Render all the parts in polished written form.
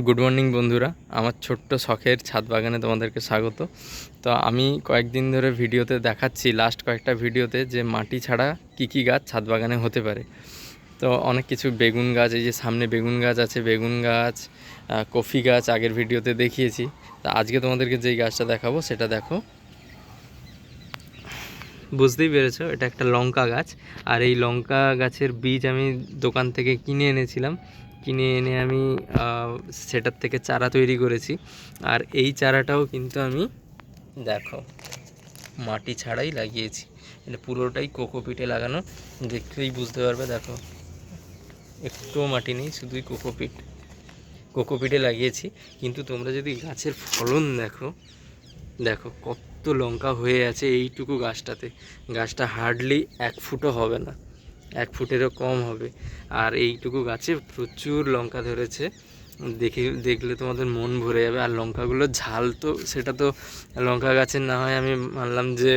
Good morning বন্ধুরা, আমার ছোট্ট শখের ছাদ বাগানে তোমাদেরকে স্বাগত। তো আমি কয়েকদিন ধরে ভিডিওতে দেখাচ্ছি, লাস্ট কয়েকটা ভিডিওতে, যে মাটি ছাড়া কী কী গাছ ছাদ বাগানে হতে পারে। তো অনেক কিছু, বেগুন গাছ, এই যে সামনে বেগুন গাছ আছে, বেগুন গাছ, কফি গাছ আগের ভিডিওতে দেখিয়েছি। তা আজকে তোমাদেরকে যেই গাছটা দেখাবো সেটা দেখো, বুঝতেই পেরেছো, এটা একটা লঙ্কা গাছ। আর এই লঙ্কা গাছের বীজ আমি দোকান থেকে কিনে এনেছিলাম। কিনে এনে আমি সেটার থেকে চারা তৈরি করেছি। আর এই চারাটাও কিন্তু আমি দেখো মাটি ছাড়াই লাগিয়েছি। এটা পুরোটাই কোকোপিটে লাগানো, দেখলেই বুঝতে পারবে। দেখো একটুও মাটি নেই, শুধুই কোকোপিটে লাগিয়েছি। কিন্তু তোমরা যদি গাছের ফলন দেখো, দেখো কত লঙ্কা হয়ে আছে এইটুকু গাছটাতে। গাছটা হার্ডলি 1 ফুটও হবে না, 1 ফুটেরও কম হবে। আর এইটুকু গাছে প্রচুর লঙ্কা ধরেছে, দেখলে তোমাদের মন ভরে যাবে। আর লঙ্কাগুলো ঝাল, তো সেটা তো লঙ্কা গাছের না হয় আমি মানলাম যে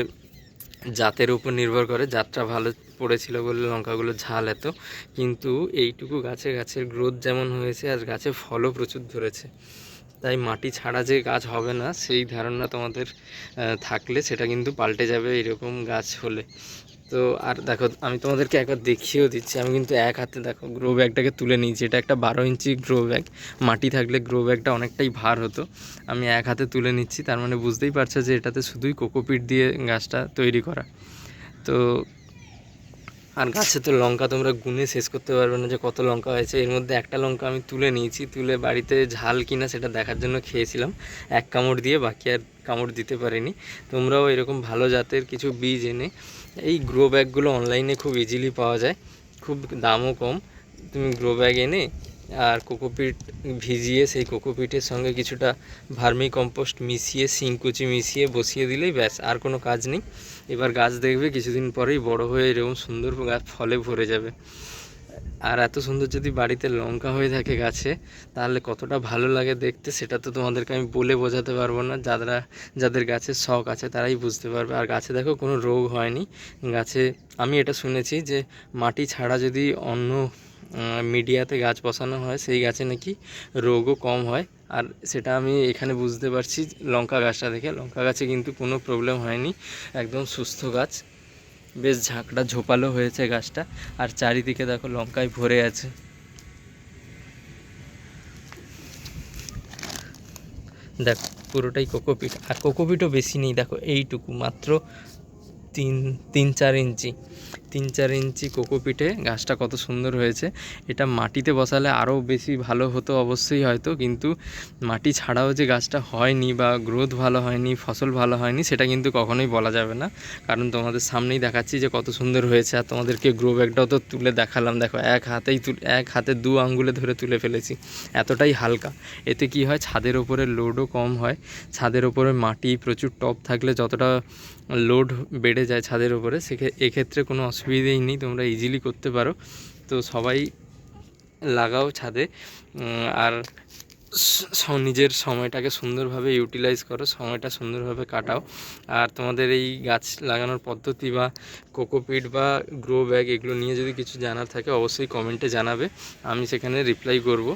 জাতের উপর নির্ভর করে, জাতটা ভালো পড়েছিল বলে লঙ্কাগুলো ঝাল এত। কিন্তু এইটুকু গাছের গ্রোথ যেমন হয়েছে, আর গাছে ফলও প্রচুর ধরেছে। তাই মাটি ছাড়া যে গাছ হবে না, সেই ধারণা তোমাদের থাকলে সেটা কিন্তু পাল্টে যাবে এরকম গাছ হলে। তো আর দেখো, আমি তোমাদেরকে একবার দেখিয়েও দিচ্ছি। আমি কিন্তু এক হাতে দেখো গ্রো ব্যাগটাকে তুলে নিয়েছি। এটা একটা 12 ইঞ্চি গ্রো ব্যাগ। মাটি থাকলে গ্রো ব্যাগটা অনেকটাই ভার হতো। আমি এক হাতে তুলে নিচ্ছি, তার মানে বুঝতেই পারছো যে এটাতে শুধুই কোকোপিট দিয়ে গাছটা তৈরি করা। তো আর গাছে তো লঙ্কা তোমরা গুনে শেষ করতে পারবে না যে কত লঙ্কা হয়েছে। এর মধ্যে একটা লঙ্কা আমি তুলে নিয়েছি, তুলে বাড়িতে ঝাল কিনা সেটা দেখার জন্য খেয়েছিলাম 1 কামড় দিয়ে, বাকি আর কামড় দিতে পারিনি। তোমরাও এরকম ভালো জাতের কিছু বীজ এনে, এই গ্রো ব্যাগগুলো অনলাইনে খুব ইজিলি পাওয়া যায়, খুব দামও কম। তুমি গ্রো ব্যাগ এনে আর কোকোপিট ভিজিয়ে, সেই কোকোপিটের সঙ্গে কিছুটা ভার্মি কম্পোস্ট মিশিয়ে, শিংকুচি মিশিয়ে বসিয়ে দিলেই ব্যাস, আর কোনো কাজ নেই। এবার গাছ দেখবে কিছুদিন পরেই বড় হয়ে এরকম সুন্দর গাছ ফলে ভরে যাবে। আর এত সুন্দর যদি বাড়িতে লঙ্কা হয়ে থাকে গাছে, তাহলে কতটা ভালো লাগে দেখতে, সেটা তো তোমাদেরকে আমি বলে বোঝাতে পারবো না। যাদের গাছের শখ আছে তারাই বুঝতে পারবে। আর গাছে দেখো কোনো রোগ হয়নি। গাছে আমি এটা শুনেছি যে মাটি ছাড়া যদি অন্য মিডিয়াতে গাছ বসানো হয়, সেই গাছে নাকি রোগও কম হয়। আর সেটা আমি এখানে বুঝতে পারছি লঙ্কা গাছটা দেখে। লঙ্কা গাছে কিন্তু কোনো প্রবলেম হয়নি, একদম সুস্থ গাছ, বেশ ঝাঁকড়া ঝোপালো হয়েছে গাছটা। আর চারিদিকে দেখো লঙ্কায় ভরে আছে। দেখো পুরোটাই কোকোপিট। আর কোকোপিটও বেশি নেই, দেখো এইটুকু মাত্র 3-4 ইঞ্চি কোকোপিটে গাছটা কত সুন্দর হয়েছে। এটা মাটিতে বসালে আরও বেশি ভালো হতো অবশ্যই হয়তো, কিন্তু মাটি ছাড়াও যে গাছটা হয়নি বা গ্রোথ ভালো হয়নি, ফসল ভালো হয়নি, সেটা কিন্তু কখনোই বলা যাবে না। কারণ তোমাদের সামনেই দেখাচ্ছি যে কত সুন্দর হয়েছে। আর তোমাদেরকে গ্রো ব্যাগটাও তো তুলে দেখালাম, দেখো এক হাতে 2 আঙ্গুলে ধরে তুলে ফেলেছি, এতটাই হালকা। এতে কি হয়, ছাদের ওপরে লোডও কম হয়। ছাদের ওপরে মাটি প্রচুর টব থাকলে যতটা লোড বেড়ে যায় ছাদের উপরে, এক্ষেত্রে কোনো অসুবিধেই নেই, তোমরা ইজিলি করতে পারো। তো সবাই লাগাও ছাদে। আর নিজের সময়টাকে সুন্দরভাবে ইউটিলাইজ করো, সময়টা সুন্দরভাবে কাটাও। আর তোমাদের এই গাছ লাগানোর পদ্ধতি বা কোকোপিট বা গ্রো ব্যাগ এগুলো নিয়ে যদি কিছু জানার থাকে, অবশ্যই কমেন্টে জানাবে, আমি সেখানে রিপ্লাই করব।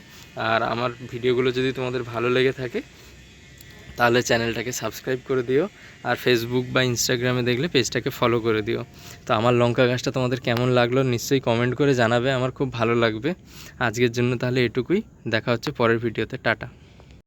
আর আমার ভিডিওগুলো যদি তোমাদের ভালো লেগে থাকে, তাহলে চ্যানেলটাকে সাবস্ক্রাইব করে দিও। আর ফেসবুক বা ইনস্টাগ্রামে দেখলে পেজটাকে ফলো করে দিও। তো আমার লঙ্কা গাছটা তোমাদের কেমন লাগলো নিশ্চয়ই কমেন্ট করে জানাবে, আমার খুব ভালো লাগবে। আজকের জন্য তাহলে এটুকুই, দেখা হচ্ছে পরের ভিডিওতে। টাটা।